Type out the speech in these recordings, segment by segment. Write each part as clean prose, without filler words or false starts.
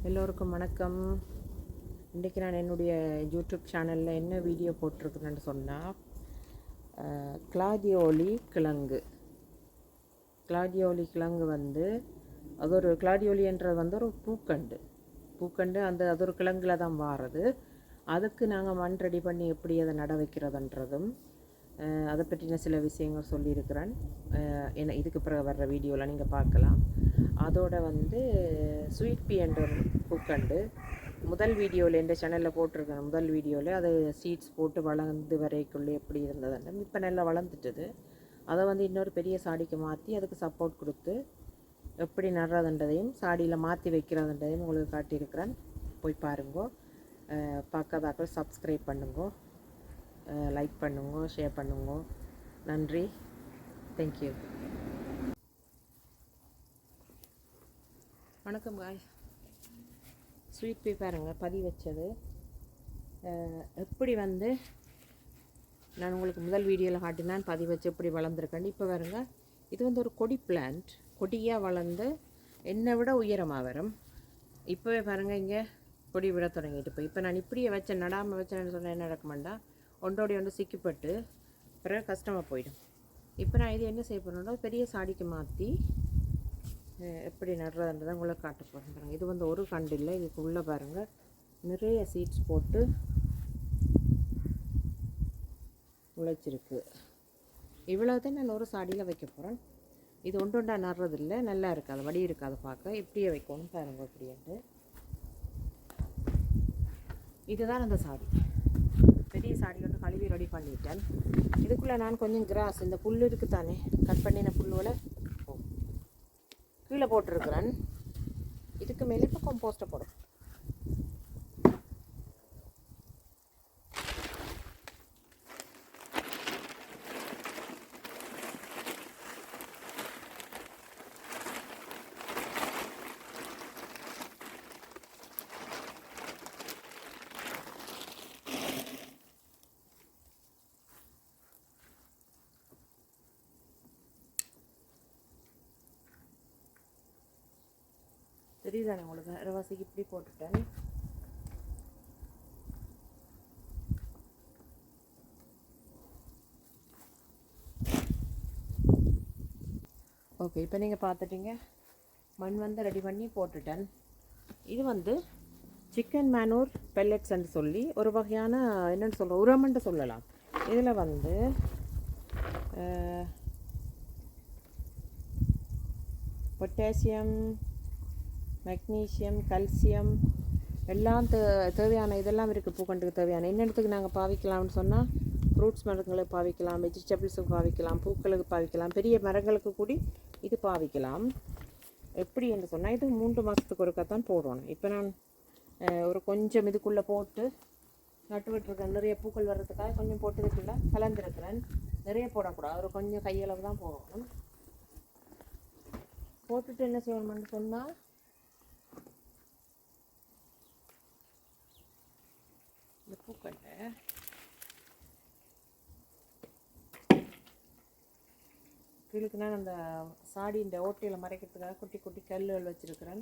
எல்லோருக்கும் வணக்கம். இன்றைக்கி நான் என்னுடைய யூடியூப் சேனலில் என்ன வீடியோ போட்டிருக்கிறேன்னு சொன்னால், கிளாடியோலி கிழங்கு. கிளாடியோலி கிழங்கு அது ஒரு கிளாடியோலின்றது ஒரு பூக்கண்டு அது ஒரு கிழங்குல தான் வாரது. அதுக்கு நாங்கள் மண் ரெடி பண்ணி எப்படி அதை நட வைக்கிறதுன்றதும் அதை பற்றின சில விஷயங்கள் சொல்லியிருக்கிறேன். என்ன இதுக்கு பிறகு வர்ற வீடியோவில் நீங்கள் பார்க்கலாம். அதோட ஸ்வீட் பீ என்ற ஒரு பூக்கண்டு முதல் வீடியோவில் எந்த சேனலில் போட்டிருக்கேன். முதல் வீடியோவில் அது சீட்ஸ் போட்டு வளர்ந்து வரைக்குள்ளே எப்படி இருந்ததுன்னு இப்போ நல்லா வளர்ந்துட்டுது. அதை இன்னொரு பெரிய சாடிக்கு மாற்றி அதுக்கு சப்போர்ட் கொடுத்து எப்படி நடுறதுன்றதையும் சாடியில் மாற்றி வைக்கிறதுன்றதையும் உங்களுக்கு காட்டியிருக்கிறேன். போய் பாருங்கோ. பார்க்காதாக்கள் சப்ஸ்கிரைப் பண்ணுங்கோ, லைக் பண்ணுங்க, ஷேர் பண்ணுங்க. நன்றி. தேங்க்யூ. வணக்கம் காய்ஸ். ஸ்வீட் பீ பாருங்கள், பதிவு வச்சது எப்படி நான் உங்களுக்கு முதல் வீடியோவில் காட்டினான். பதிவு வச்சு எப்படி வளர்ந்துருக்கேன். இப்போ பாருங்க, இது ஒரு கொடி பிளான்ட். கொடியாக வளர்ந்து என்னை விட உயரமாக வரும். இப்போவே பாருங்கள், இங்கே கொடி விட தொடங்கிட்டு இப்போ நான் இப்படியே வச்சேன், நடாமல் வச்சேன்னு சொன்னால் என்ன நடக்குமாண்டா, ஒன்றோடைய ஒன்று சிக்கிப்பட்டு பிறகு கஷ்டமாக போயிடும். இப்போ நான் இது என்ன செய்ய போகிறேன்னா, பெரிய சாடிக்கு மாற்றி எப்படி நடுறதுன்றதை உங்களுக்கு காட்ட போகிறேன். பாருங்கள், இது ஒரு கண்டு இல்லை, இதுக்குள்ளே பாருங்கள் நிறைய சீட்ஸ் போட்டு முளைச்சிருக்கு. இவ்வளோதான் நான் ஒரு சாடியில் வைக்க போகிறேன். இது ஒன்றா நடுறதில்லை, நல்லா இருக்காது, வடி இருக்காது பார்க்க. இப்படியே வைக்கணும் பாருங்கள். இப்படின்ட்டு இதுதான் அந்த சாடி. பெரிய சாடி கழுவி ரெடி பண்ணிட்டேன். இதுக்குள்ளே நான் கொஞ்சம் கிராஸ், இந்த புல் இருக்குது தானே, கட் பண்ணின புல்லுகளை கீழே போட்டிருக்கிறேன். இதுக்கு மேலே இப்போ கம்போஸ்ட்டை போடும். தெரியுதானே உங்களுக்கு? அரைவாசிக்கு இப்படி போட்டுட்டேன். ஓகே, இப்போ நீங்கள் பார்த்துட்டீங்க. மண் ரெடி பண்ணி போட்டுட்டேன். இது சிக்கன் மேனூர் பெல்லட்ஸ்ன்னு சொல்லி ஒரு வகையான என்னென்னு சொல்கிறோம், உரம்ன்ட்டு சொல்லலாம். இதில் பொட்டாசியம், மெக்னீஷியம், கல்சியம் எல்லாம் தேவையான இதெல்லாம் இருக்குது. பூக்கண்டுக்கு தேவையான என்னென்னத்துக்கு நாங்கள் பாவிக்கலாம்னு சொன்னால், ஃப்ரூட்ஸ் மரங்களுக்கு பாவிக்கலாம், வெஜிடபிள்ஸுக்கு பாவிக்கலாம், பூக்களுக்கு பாவிக்கலாம், பெரிய மரங்களுக்கு கூடி இது பாவிக்கலாம். எப்படி என்று சொன்னால், இது 3 மாதத்துக்கு ஒருக்கத்தான் போடணும். இப்போ நான் ஒரு கொஞ்சம் இதுக்குள்ளே போட்டு நட்டு விட்டுருக்கேன். நிறைய பூக்கள் வர்றதுக்காக கொஞ்சம் போட்டு இதுக்குள்ளே கலந்துருக்கிறேன். நிறைய போடக்கூடாது, ஒரு கொஞ்சம் கையளவு தான் போடணும். போட்டுட்டு என்ன செய்யணும்னு சொன்னால், இந்த பூக்கண்டை கீழுக்கு நான் அந்த சாடியின் ஓட்டையில் மறைக்கிறதுக்காக குட்டி குட்டி கல்லுகள் வச்சுருக்கிறேன்.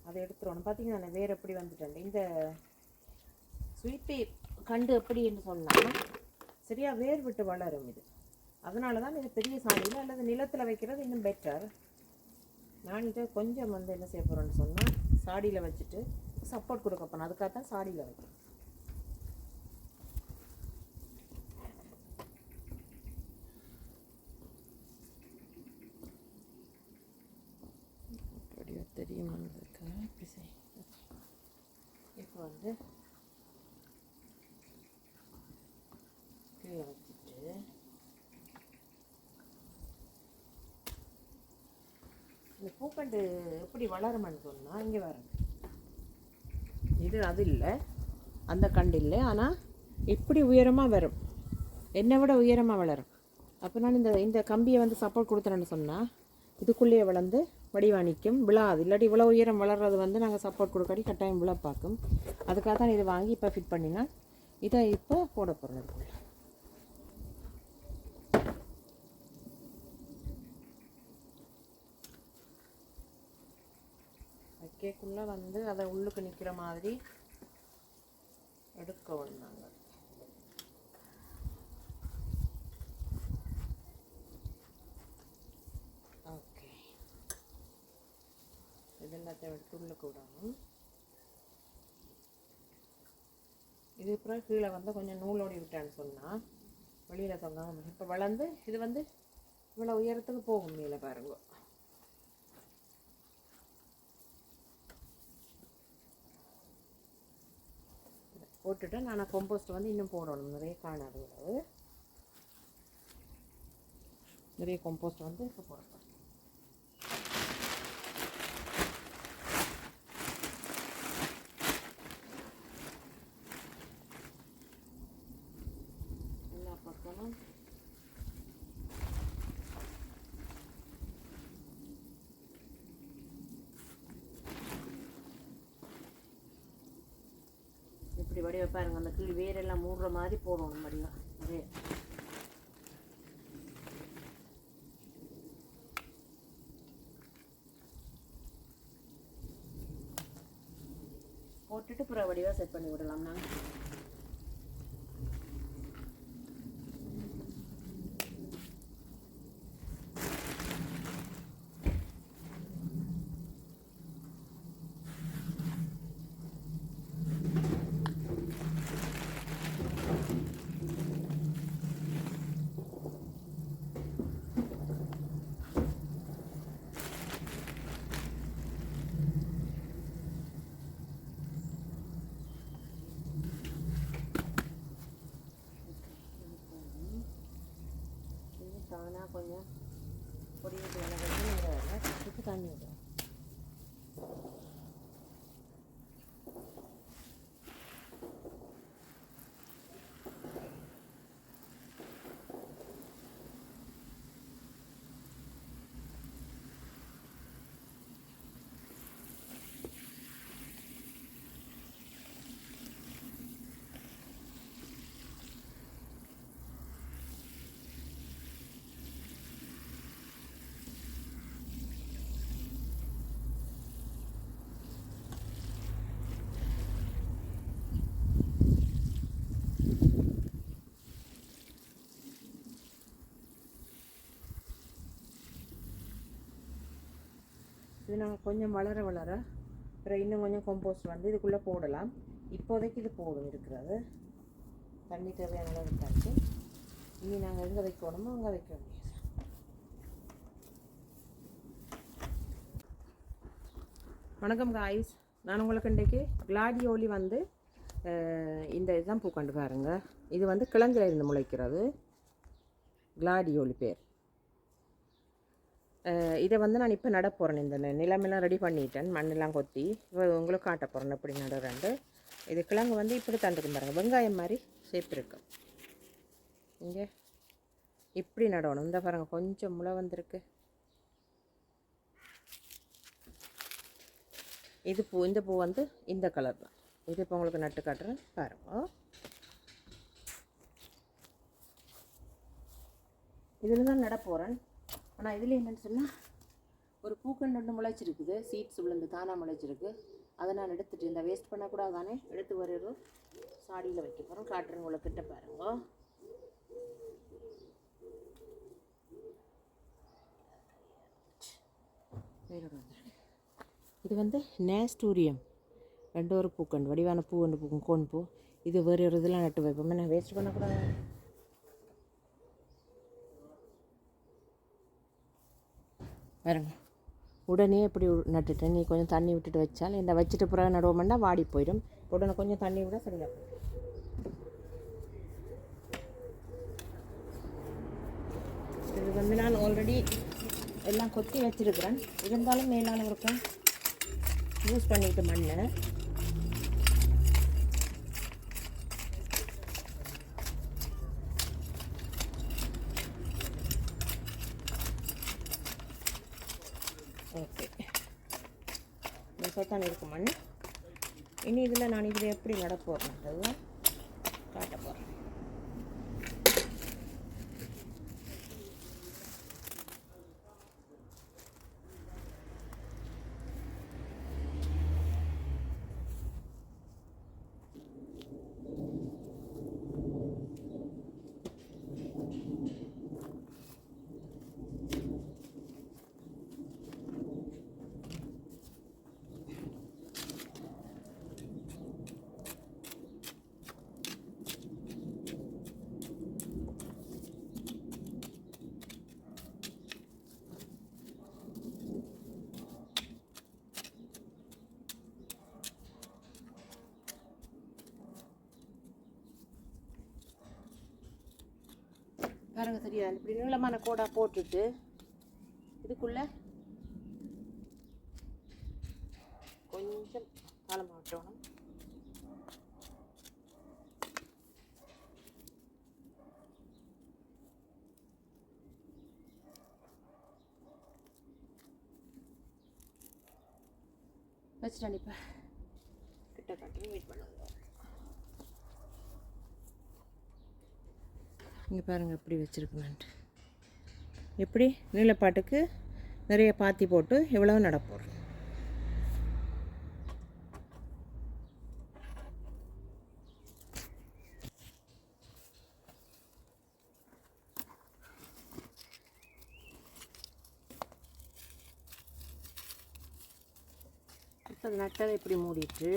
அதை எடுத்துடணும். பார்த்தீங்கன்னா நான் வேறு எப்படி வந்துட்டேன். இந்த ஸ்வீட் பீ கண்டு எப்படின்னு சொன்னால், சரியாக வேர் விட்டு வளரும் இது. அதனால தான் இது பெரிய சாடியில் அல்லது நிலத்தில் வைக்கிறது இன்னும் பெட்டர். நான் இதை கொஞ்சம் என்ன செய்ய போகிறேன்னு சொன்னால், சாடியில் வச்சுட்டு சப்போர்ட் கொடுக்க போனேன். அதுக்காக தான் சாடியில் வைக்கிறேன். தெரியுமான்னு இப்போ கீழே வச்சுட்டு இந்த பூக்கண்டு எப்படி வளருமான்னு சொன்னால், இங்கே வரும். இது அது இல்லை, அந்த கண்டு இல்லை. ஆனால் இப்படி உயரமாக வரும், என்னை விட உயரமாக வளரும். அப்போ நான் இந்த கம்பியை சப்போர்ட் கொடுத்தேன்னு சொன்னால், இதுக்குள்ளேயே வளர்ந்து வடிவானிக்கும், விழாது. இல்லாட்டி இவ்வளோ உயரம் வளர்றது நாங்கள் சப்போர்ட் கொடுக்காட்டி கட்டாயம் விழ பார்க்கும். அதுக்காக தான் இதை வாங்கி இப்போ ஃபிட் பண்ணினா இதை இப்போ போட போகிறோம். இதுக்குள்ள வைக்கக்குள்ளே வந்து அதை உள்ளுக்கு நிற்கிற மாதிரி எடுக்க வேண்டாங்க. ஓகே, இது எல்லாத்தையும் எடுத்து உள்ளுக்கு விடணும். இது அப்புறம் கீழே வந்து கொஞ்சம் நூலோடி விட்டான்னு சொன்னால் வெளியில் தொங்காமல் இப்போ வளர்ந்து இது வந்து இவ்வளோ உயரத்துக்கு போகும். மேலே பாருங்க. போட்டுட்டு நான் கம்போஸ்ட் வந்து இன்னும் போடணும். நிறைய காணாது, நிறைய கம்போஸ்ட் வந்து இப்போ போடணும். எல்லா பக்கமும் இப்படி வடிவ பாருங்க. அந்த கீழ் வேரெல்லாம் மூடுற மாதிரி போடணும் வடிவா. அதே போட்டுட்டு புற வடிவா செட் பண்ணி விடலாம். நான் தானாக கொஞ்சம் பொடியிட்டு வளர்த்து தண்ணி விடும். இது நாங்கள் கொஞ்சம் வளர அப்புறம் இன்னும் கொஞ்சம் கம்போஸ்ட் வந்து இதுக்குள்ளே போடலாம். இப்போதைக்கு இது போடும் இருக்கிறது. தண்ணி தேவையான அளவு தாச்சு. இனி நாங்கள் எங்கே வைக்கணுமோ அங்கே வைக்க வேண்டியது. வணக்கம் காய்ஸ், நான் உங்களுக்கு இன்றைக்கு கிளாடியோலி வந்து இந்த இதுதான் பூக்கண்டு பாருங்க. இது வந்து கிழங்குல இருந்து முளைக்கிறது. கிளாடியோலி பேர். இதை வந்து நான் இப்போ நட போகிறேன். இந்த நிலமெல்லாம் ரெடி பண்ணிட்டேன், மண்ணெல்லாம் கொத்தி உங்களுக்கு காட்ட போகிறேன் எப்படி நடுறேன்ட்டு. இது கிழங்கு வந்து இப்படி தந்துக்கும் பாருங்கள். வெங்காயம் மாதிரி ஷேப் இருக்கும். இங்கே இப்படி நடணும். இந்த பாருங்கள், கொஞ்சம் முளை வந்திருக்கு. இது பூ, இந்த பூ வந்து இந்த கலர் தான். இது இப்போ உங்களுக்கு நட்டு காட்டுறேன் பாருங்க. இதில் தான் நட போகிறேன். ஆனால் இதில் என்னென்னு சொன்னால் ஒரு பூக்கண்டு ஒன்று முளைச்சிருக்குது. சீட்ஸ் விழுந்து தானாக முளைச்சிருக்கு. அதை நான் எடுத்துகிட்டு இந்த வேஸ்ட் பண்ணக்கூடாது தானே, எடுத்து ஒரு சாடியில் வைக்க போகிறோம். காட்டுறேன் உங்களை கிட்ட பாருங்க. இது வந்து நேஸ்டூரியம், ரெண்டு ஒரு பூக்கண்டு, வடிவான பூ ஒன்று பூக்கும், கோன் பூ. இது வேறு ஒரு இதெல்லாம் நட்டு வைப்போம். நான் வேஸ்ட் பண்ணக்கூடாது. பாருங்க, உடனே இப்படி நட்டுட்டேன். நீ கொஞ்சம் தண்ணி விட்டுட்டு வச்சால் இந்த வச்சுட்டு பிறகு நடுவோம்னா வாடி போயிடும். உடனே கொஞ்சம் தண்ணி விட சரியா போயிடும். இது வந்து நான் ஆல்ரெடி எல்லாம் கொத்தி வச்சுருக்கிறேன். இருந்தாலும் மேலான இருக்கும் யூஸ் பண்ணிட்டு மண்ணை. ஓகே, சொத்தான் இருக்கும் மண். இனி இதில் நான் இதில் எப்படி நட போகிறேன் அதுதான் காட்ட போகிறேன். பாருங்க சரியா இப்படி நீளமான கோடா போட்டுட்டு இதுக்குள்ளே கொஞ்சம் காலம் மாட்டணும். வச்சுட்டான் இப்போ கிட்ட காட்டி வெயிட் பண்ணுங்க. இங்கே பாருங்கள் எப்படி வச்சுருக்குமென்ட்டு. எப்படி நீளப்பாட்டுக்கு நிறைய பாத்தி போட்டு எவ்வளவு நடப்போம். இப்போ நட்டதை இப்படி மூடிட்டு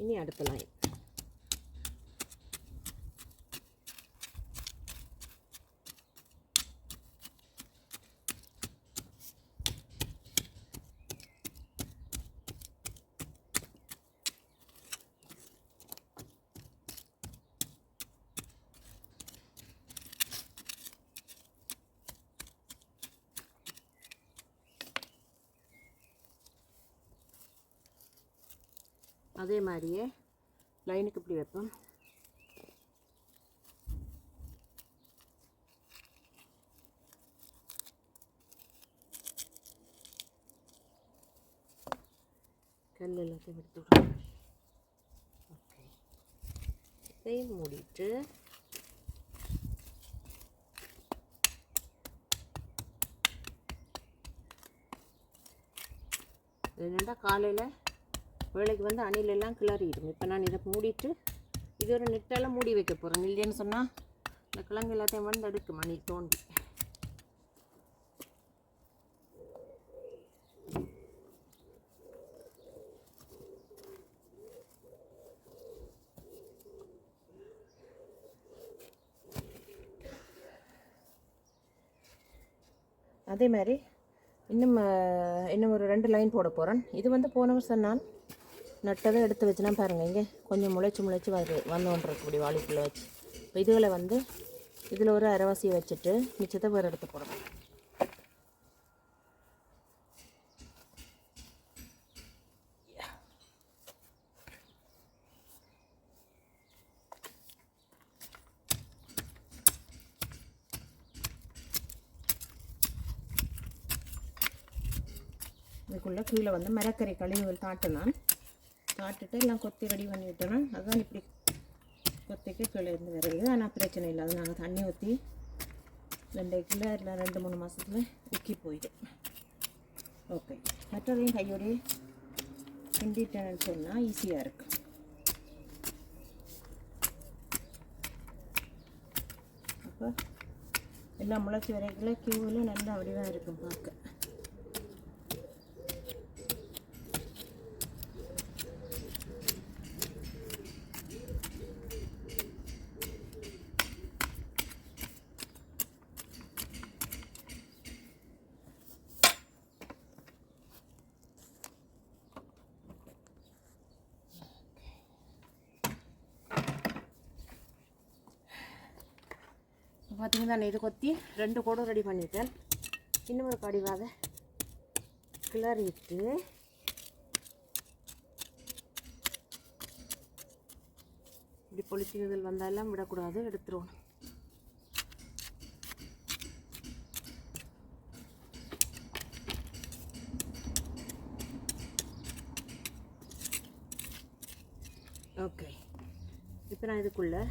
இனி அடுத்த லைன் அதே மாதிரியே லைனுக்கு இப்படி வைப்போம். கல் எல்லாத்தையும் எடுத்து விடுவோம். ஓகே, இதையும் மூடிட்டு என்னென்னா காலையில் வேலைக்கு வந்து அணிலெல்லாம் கிளறிடும். இப்போ நான் இதை மூடிட்டு இது ஒரு நெட்டால் மூடி வைக்க போகிறேன். இல்லைன்னு சொன்னால் இந்த கிழங்கு எல்லாத்தையும் வந்து எடுக்கும் அணி தோண்டி. அதே மாதிரி இன்னும் ஒரு 2 லைன் போட போகிறேன். இது வந்து போன வருஷம் நான் நட்டதை எடுத்து வச்சுனா பாருங்கள், இங்கே கொஞ்சம் முளைச்சி வந்தோன்றது இப்படி வாளிக்குள்ளே வச்சு. இப்போ இதுகளை வந்து இதில் ஒரு அரைவாசியை வச்சுட்டு மிச்சத்தை வேறு எடுத்து போடணும். இதுக்குள்ளே கீழே வந்து மரக்கறி கழிவுகள் தாட்டுட்டு எல்லாம் கொத்தி ரெடி பண்ணி விட்டோன்னா அதுதான் இப்படி கொத்திக்கு கீழே இருந்து வருது. ஆனால் பிரச்சனை இல்லை, அது நாங்கள் தண்ணி ஊற்றி 2 கிலோ இல்லை 2-3 மாதத்துல உக்கி போயிடும். ஓகே, மற்றதையும் கையோடையே கிண்டிட்டேன்னு சொன்னால் ஈஸியாக இருக்கும். அப்போ எல்லாம் முளைச்சி வரைக்குள்ள கியூவில் நல்லா வடிவாக இருக்கும் பார்க்க. பார்த்தீங்கன்னா நான் இது கொத்தி 2 கூடம் ரெடி பண்ணிட்டேன். இன்னும் ஒரு கடிவாக கிளறிட்டு இப்படி பொலிச்சிகள் வந்தாலும் விடக்கூடாது, எடுத்துருவோம். ஓகே, இப்போ நான் இதுக்குள்ளே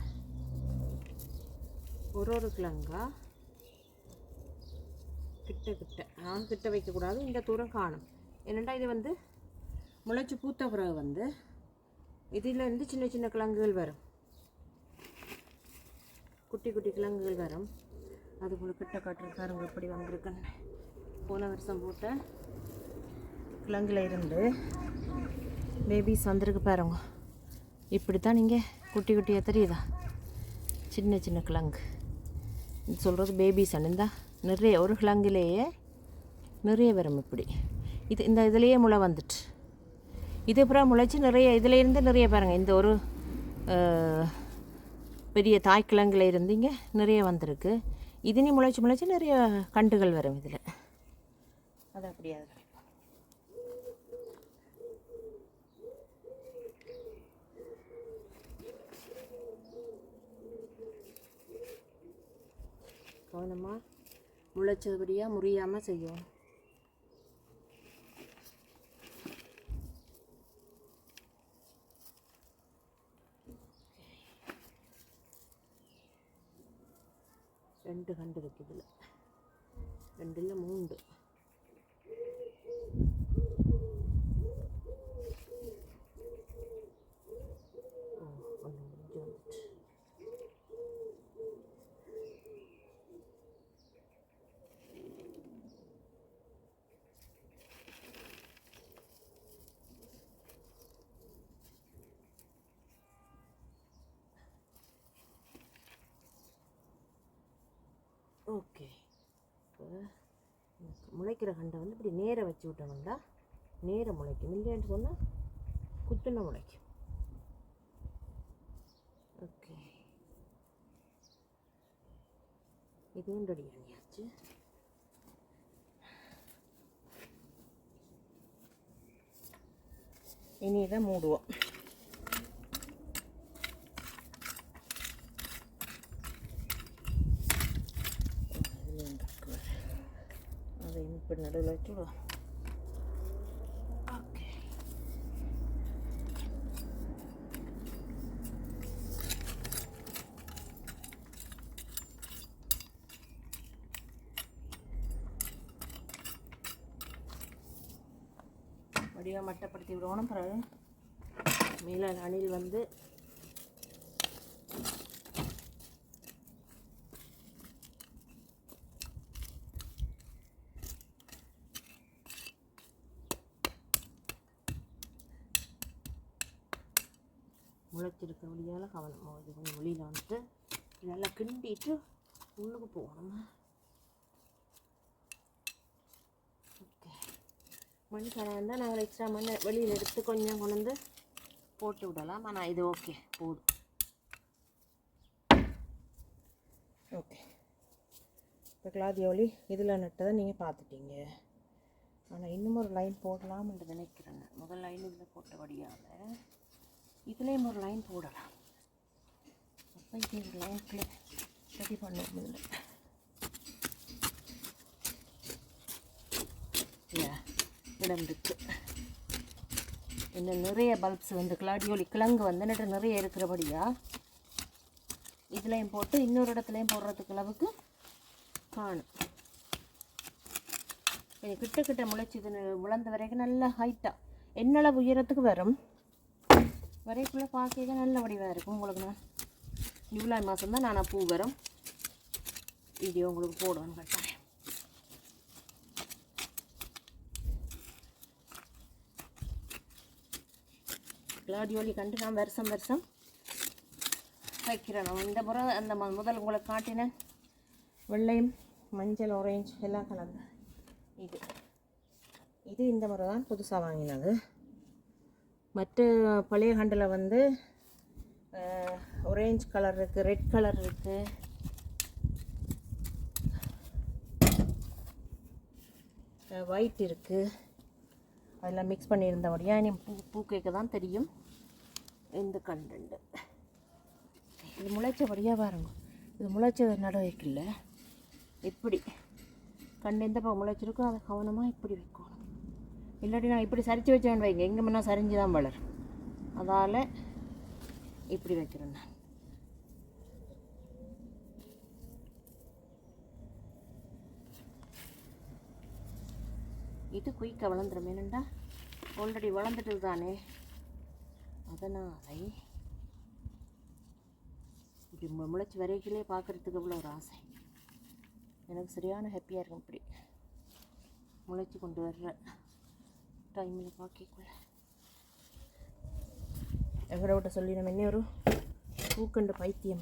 ஒரு கிழங்கா கிட்ட வைக்கக்கூடாது, இந்த தூரம் காணும். என்னென்னா இது வந்து முளைச்சி பூத்த பிறகு வந்து இதிலேருந்து சின்ன சின்ன கிழங்குகள் வரும், குட்டி கிழங்குகள் வரும். அதுக்குள்ளே கிட்ட காட்டுறக்காரங்க எப்படி வந்திருக்குன்னு. போன வருஷம் போட்ட கிழங்குல இருந்து பேபிஸ் வந்திருக்கு பாருங்க. இப்படி தான் நீங்கள் குட்டியாக தெரியுதா, சின்ன கிழங்கு. இது சொல்கிறது பேபிஸ் இருந்தால் நிறைய ஒரு கிழங்குலேயே நிறைய வரும். இப்படி இந்த இதுலேயே முளை வந்துட்டு இது அப்புறம் முளைச்சி நிறைய இதில் இருந்து நிறைய பாருங்கள், இந்த ஒரு பெரிய தாய்க்கிழங்குல இருந்து இங்கே நிறைய வந்திருக்கு. இது நீ முளைச்சி நிறைய கண்டுகள் வரும் இதில். அது அப்படியே அது கவனமாக முளைச்சபடியாக முறியாமல் செய்யும். ரெண்டு கண்டு இருக்குது இதில், 2 இல்லை 3. ஓகே, இப்போ முளைக்கிற கண்டை வந்து இப்படி நேராக வச்சு விட்டோம்னா நேராக முளைக்கும். இல்லைன்னு சொன்னால் குத்துன முளைக்கும். ஓகே, இதுவும் ரெடி பண்ணியாச்சு. இனி இதை மூடுவோம். இப்போ நடுவில் வச்சுடுவோம். ஓகே, வடிவாக மட்டப்படுத்தி விடணும். பிறகு மேலே அணில் வந்து முளைச்சிருக்க வழியால் கவனமாக இது கொஞ்சம் வெளியில் வந்துட்டு நல்லா கிண்டிட்டு உள்ளுக்கு போகணும். ஓகே, மண் கலந்து நாங்கள் எக்ஸ்ட்ரா மண் வெளியில் எடுத்து கொஞ்சம் கொண்டு வந்து போட்டு விடலாம். ஆனால் இது ஓகே போதும். ஓகே, இப்போ கிளாதியோலி இதில் நட்டதை நீங்கள் பார்த்துட்டீங்க. ஆனால் இன்னும் ஒரு லைன் போடலாம்னு நினைக்கிறேன். முதல் லைன் இதில் போட்டபடியால் இதுலேயும் ஒரு லைன் போடலாம். அப்போ இது ஒரு லைனுக்குள்ளே ரெடி பண்ணுவோம். இதில் இடம் இருக்குது. இன்னும் நிறைய பல்ப்ஸ் வந்து கிளாடியோலி கிழங்கு வந்து நிறைய இருக்கிறபடியாக இதுலேயும் போட்டு இன்னொரு இடத்துலையும் போடுறதுக்கு அளவுக்கு காணும். கிட்ட முளைச்சி இது விளந்த வரைக்கும் நல்லா ஹைட்டாக என்னளவு உயரத்துக்கு வரும். வரைக்குள்ளே பார்க்க நல்ல வடிவாக இருக்கும். உங்களுக்கு நான் ஜூலை மாதம் தான் நான் பூ வரும் வீடியோ உங்களுக்கு போடுவேன்னு கட்டாயம். கிளாடியோலி கண்டு நான் வருஷம் வைக்கிறேன். நான் இந்த முறை அந்த முதல் உங்களுக்கு காட்டினேன் வெள்ளையும் மஞ்சள் ஆரஞ்சு எல்லாம் கலந்து இது இந்த முறை தான் புதுசாக வாங்கினது. மற்ற பழைய கண்டில் வந்து ஆரஞ்சு கலர் இருக்குது, ரெட் கலர் இருக்குது, ஒயிட் இருக்குது. அதெல்லாம் மிக்ஸ் பண்ணியிருந்தபடியாக இனி பூ கேட்க தான் தெரியும் இந்த கண்டென்ட். இது முளைச்சபடியாக பாருங்க. இது முளைச்ச நட வைக்கல. இப்படி கண்டு எந்த பக்கம் முளைச்சிருக்கோ அதை கவனமாக இப்படி வைக்கணும். இல்லாட்டி நான் இப்படி சரித்து வச்சேன் வைங்க, எங்கே முன்னா சரிஞ்சு தான் வளரும். அதால் இப்படி வைக்கிறேன் நான். இது குயிக்காக வளர்ந்துடும். ஏனண்டா ஆல்ரெடி வளர்ந்துட்டு தானே, அதனால் இப்படி முளைச்சி வரைக்கிலே பார்க்குறதுக்கு அவ்வளோ ஒரு ஆசை. எனக்கு சரியான ஹாப்பியாக இருக்கும் இப்படி முளைச்சி கொண்டு வர்ற டைமில் பார்க்கக்குள்ள. எங்களை விட்ட சொல்லி நம்ம என்ன ஒரு பூக்கண்டு பைத்தியம்.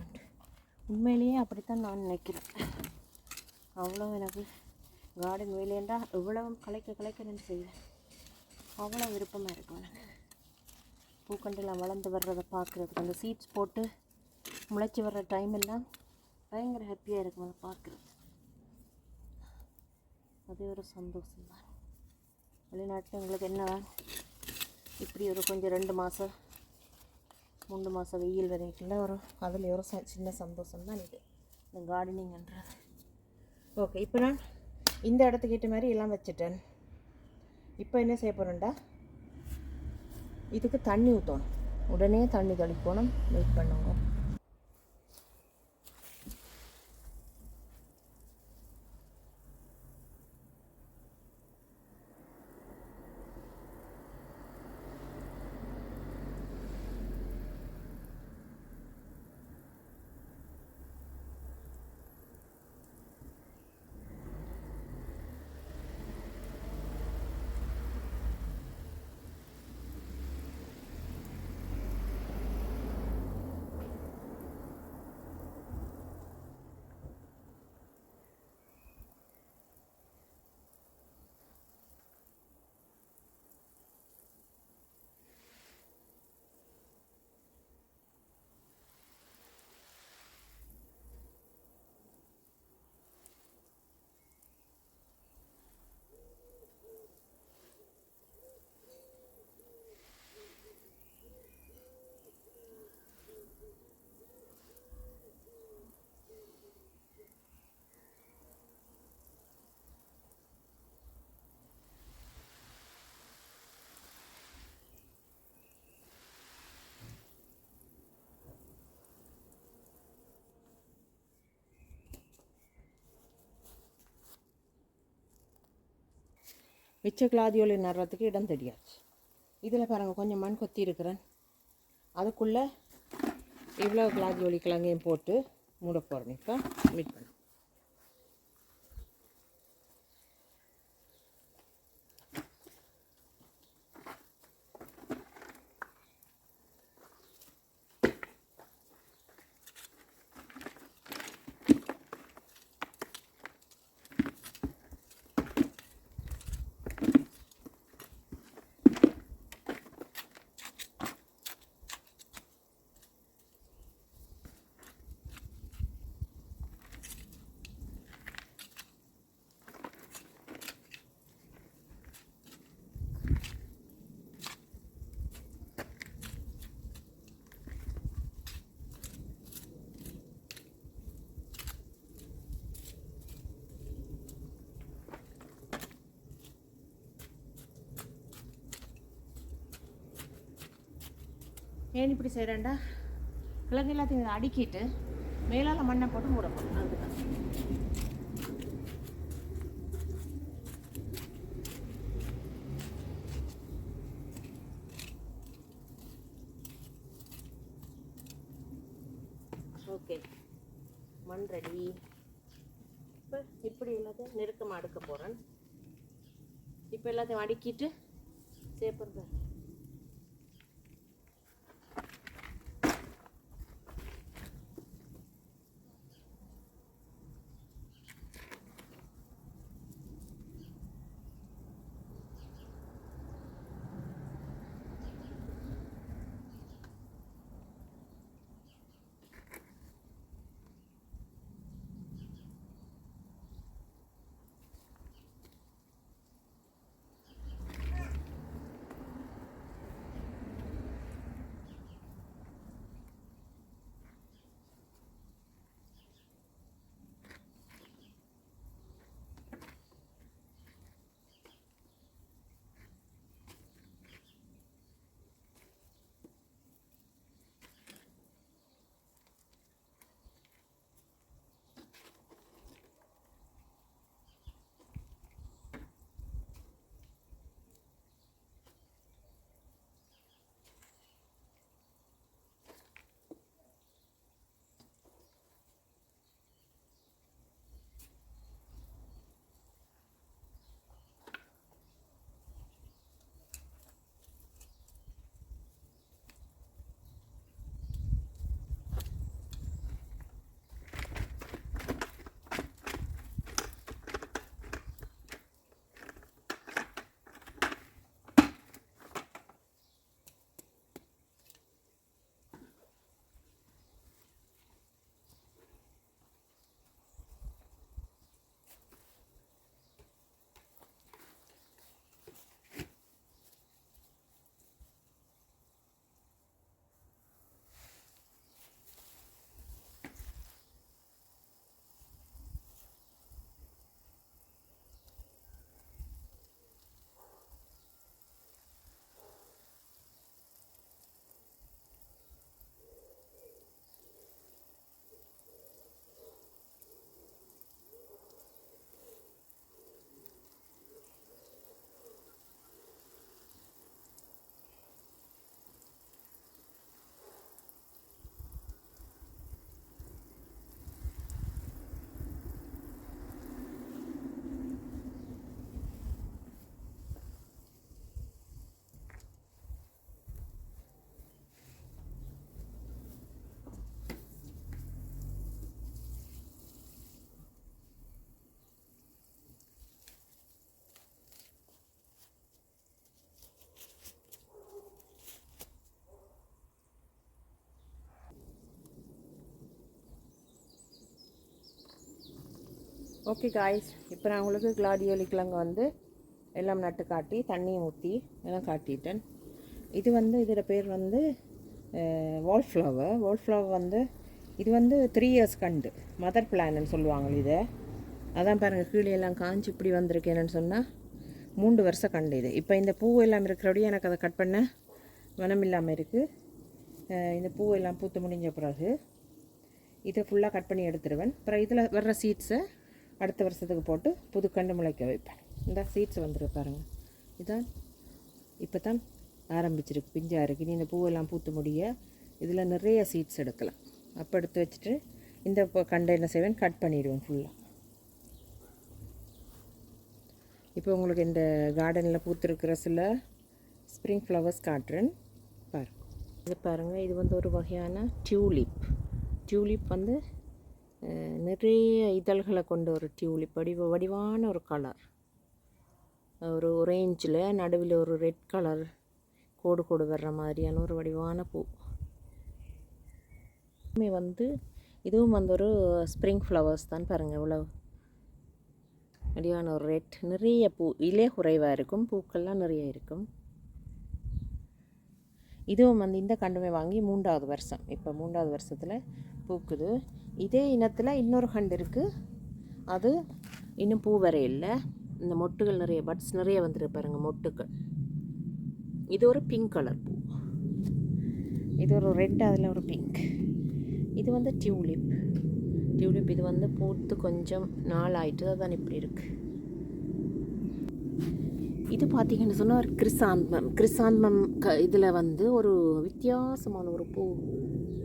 உண்மையிலேயே அப்படித்தான் நான் நினைக்கிறேன். அவ்வளோ எனக்கு கார்டன் வேலையண்டா எவ்வளவு கலைக்க நின்று செய்வேன். அவ்வளோ விருப்பமாக இருக்கும் எனக்கு. பூக்கண்டெல்லாம் வளர்ந்து வர்றதை பார்க்குறதுக்கு அந்த சீட்ஸ் போட்டு முளைச்சி வர்ற டைம் எல்லாம் பயங்கர ஹாப்பியாக இருக்கும் அதை பார்க்குறது. அது ஒரு சந்தோஷம்தான். வெளிநாட்டில் எங்களுக்கு என்ன இப்படி ஒரு கொஞ்சம் 2 மாதம் 3 மாதம் வெயில் வரைக்கும் ஒரு அதில் ஒரு சின்ன சந்தோஷம்தான் இது, இந்த கார்டனிங்ன்றது. ஓகே, இப்போ நான் இந்த இடத்துக்கு ஏற்ற மாதிரி எல்லாம் வச்சுட்டேன். இப்போ என்ன செய்ய போகிறேன்டா, இதுக்கு தண்ணி ஊற்றணும். உடனே தண்ணி தெளிக்கணும். வெயிட் பண்ணுங்க. மிச்ச கிளாதியோலி நடுறதுக்கு இடம் தெரியாச்சு. இதில் பாருங்கள், கொஞ்சம் மண் கொத்தி இருக்கிறேன். அதுக்குள்ளே இவ்வளோ கிளாதியோலி கிழங்கையும் போட்டு மூட போகிறேன். இப்போ மீட் பண்ண ஏன் இப்படி செய்கிறேன்டா, கிழங்கு எல்லாத்தையும் அடுக்கிட்டு மேலால் மண்ணை போட்டு மூடணும். அதுதான் ஓகே. மண் ரெடி. இப்போ இப்படி எல்லாத்தையும் நெருக்கமாக அடுக்க போகிறேன். இப்போ எல்லாத்தையும் அடுக்கிட்டு சேப்பர் ஓகே காய்ஸ், இப்போ நான் உங்களுக்கு கிளாடியோலி கிழங்கு வந்து எல்லாம் நட்டு காட்டி தண்ணியும் ஊற்றி எல்லாம் காட்டிட்டேன். இது வந்து இதோட பேர் வந்து வால்ஃப்ளவர் வந்து இது வந்து 3 இயர்ஸ் கண்டு மதர் பிளான்னு சொல்லுவாங்க இதை. அதான் பாருங்கள் கீழே எல்லாம் காஞ்சி இப்படி வந்திருக்கேன்னு சொன்னால் 3 வருஷம் கண்டு இது. இப்போ இந்த பூ எல்லாம் இருக்கிறபடியே எனக்கு அதை கட் பண்ண மனம் இல்லாமல் இருக்குது. இந்த பூ எல்லாம் பூத்து முடிஞ்ச பிறகு இதை ஃபுல்லாக கட் பண்ணி எடுத்துடுவேன். அப்புறம் இதில் வர்ற சீட்ஸை அடுத்த வருஷத்துக்கு போட்டு புது கண்டு முளைக்க வைப்பேன். இந்த சீட்ஸ் வந்துருக்கு பாருங்கள், இதான் இப்போ தான் ஆரம்பிச்சிருக்கு, பிஞ்சாக இருக்குது. இனி இந்த பூவெல்லாம் பூத்து முடிய இதில் நிறைய சீட்ஸ் எடுக்கலாம். அப்போ எடுத்து வச்சுட்டு இந்த கண்டை என்ன செய்வேன், கட் பண்ணிவிடுவேன் ஃபுல்லாக. இப்போ உங்களுக்கு இந்த கார்டனில் பூத்துருக்கிற சில ஸ்ப்ரிங் ஃப்ளவர்ஸ் காட்டுறேன் பாருங்கள். இது பாருங்கள், இது வந்து ஒரு வகையான டியூலிப் வந்து நிறைய இதழ்களை கொண்ட ஒரு டியூலிப். வடிவான ஒரு கலர், ஒரு ஒரேஞ்சில் நடுவில் ஒரு ரெட் கலர் கோடு வர்ற மாதிரியான ஒரு வடிவான பூ. வந்து இதுவும் வந்து ஒரு ஸ்ப்ரிங் ஃப்ளவர்ஸ் தான் பாருங்கள். இவ்வளோ வடிவான ஒரு ரெட், நிறைய பூ, இலே குறைவாக இருக்கும், பூக்கள்லாம் நிறைய இருக்கும். இதுவும் வந்து இந்த கண்டுமே வாங்கி 3வது வருஷம், இப்போ 3வது வருஷத்தில் பூக்குது. இதே இனத்தில் இன்னொரு கண்டு இருக்குது, அது இன்னும் பூ வர இல்லை. இந்த மொட்டுகள் நிறைய பட்ஸ் நிறைய வந்துருக்கு பாருங்கள், மொட்டுக்கள். இது ஒரு பிங்க் கலர் பூ, இது ஒரு ரெட், அதில் ஒரு பிங்க். இது வந்து டியூலிப். இது வந்து பூத்து கொஞ்சம் நாள் ஆயிட்டு அதான் இப்படி இருக்குது. இது பார்த்திங்கன்னு சொன்னால் ஒரு கிறிசாந்தமம் இதில் வந்து ஒரு வித்தியாசமான ஒரு பூ,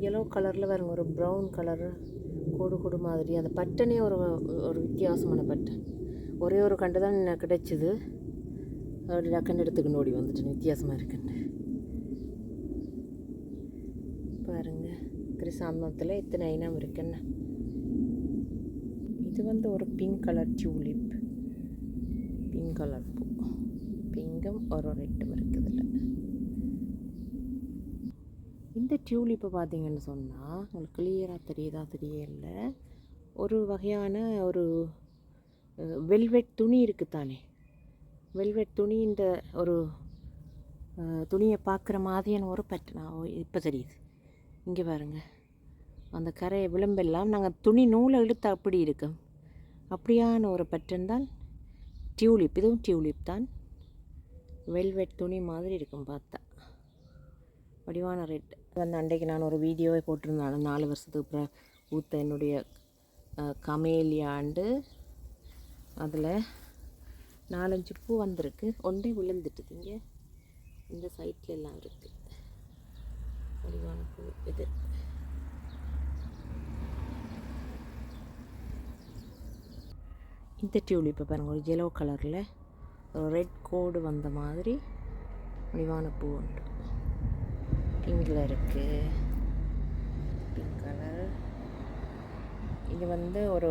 எல்லோ கலரில் வருங்க, ஒரு ப்ரௌன் கலர் கோடு மாதிரி. அந்த பட்டனே ஒரு வித்தியாசமான பட்டன். ஒரே ஒரு கண்டு தான் எனக்கு கிடைச்சிது, அப்படி டக்குன்னு எடுத்துக்கிட்டு ஓடி வந்துட்டேன், வித்தியாசமாக இருக்குன்னு பாருங்கள். கிறிசாந்தமத்தில் இத்தனை இனம் இருக்குன்னு. இது வந்து ஒரு pink colour tulip, pink colour பூ, பிங்கும் ஒரு ரெட்டும் இருக்குதுல்ல. இந்த டியூலிப்பை பார்த்தீங்கன்னு சொன்னால் உங்களுக்கு கிளியராக தெரியல, ஒரு வகையான ஒரு வெல்வெட் துணி இருக்குது தானே, வெல்வெட் துணின்ற ஒரு துணியை பார்க்குற மாதிரியான ஒரு பேட்டர்னா இப்போ தெரியுது. இங்கே பாருங்கள், அந்த கரை விளிம்பெல்லாம் நாங்கள் துணி நூலை இழுத்து அப்படி இருக்கும், அப்படியான ஒரு பேட்டர்ன் தான் டியூலிப். இதுவும் டியூலிப் தான், வெல்வெட் துணி மாதிரி இருக்கும் பார்த்தா, வடிவான ரெட். வந்து அன்றைக்கு நான் ஒரு வீடியோவை போட்டிருந்தேன், 4 வருஷத்துக்கு அப்புறம் ஊற்ற என்னுடைய கமேலியாண்டு. அதில் 4-5 பூ வந்திருக்கு, ஒன்றே விழுந்துட்டுது. இங்கே இந்த சைட்டில் எல்லாம் இருக்குது வடிவான பூ. இது இந்த டியூலிப்பை பாருங்கள், ஒரு எல்லோ கலரில் ஒரு ரெட் கோடு வந்த மாதிரி வடிவான பூ உண்டு. பிங்கில் இருக்குது, பிங்க் கலர். இது வந்து ஒரு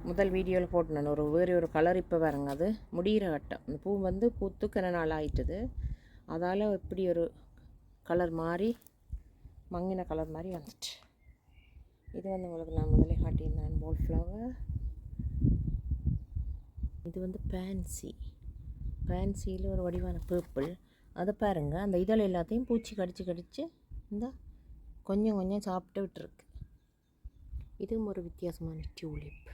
முதல் வீடியோவில் போட்டேன், வேறு ஒரு கலர். இப்போ பாருங்க, அது முடிகிற கட்டம். இந்த பூ வந்து பூத்துக்கிற நாள் ஆயிட்டுது, அதால் இப்படி ஒரு கலர் மாதிரி மங்கின கலர் மாதிரி வந்துட்டு. இது வந்து உங்களுக்கு நான் முதலே காட்டியிருந்தேன், வால்ஃப்ளவர். இது வந்து பேன்சியில் ஒரு வடிவான பர்பிள். அதை பாருங்கள், அந்த இதழ் எல்லாத்தையும் பூச்சி கடிச்சு இந்த கொஞ்சம் சாப்பிட்டு விட்டுருக்கு. இதுவும் ஒரு வித்தியாசமான டியூலிப்.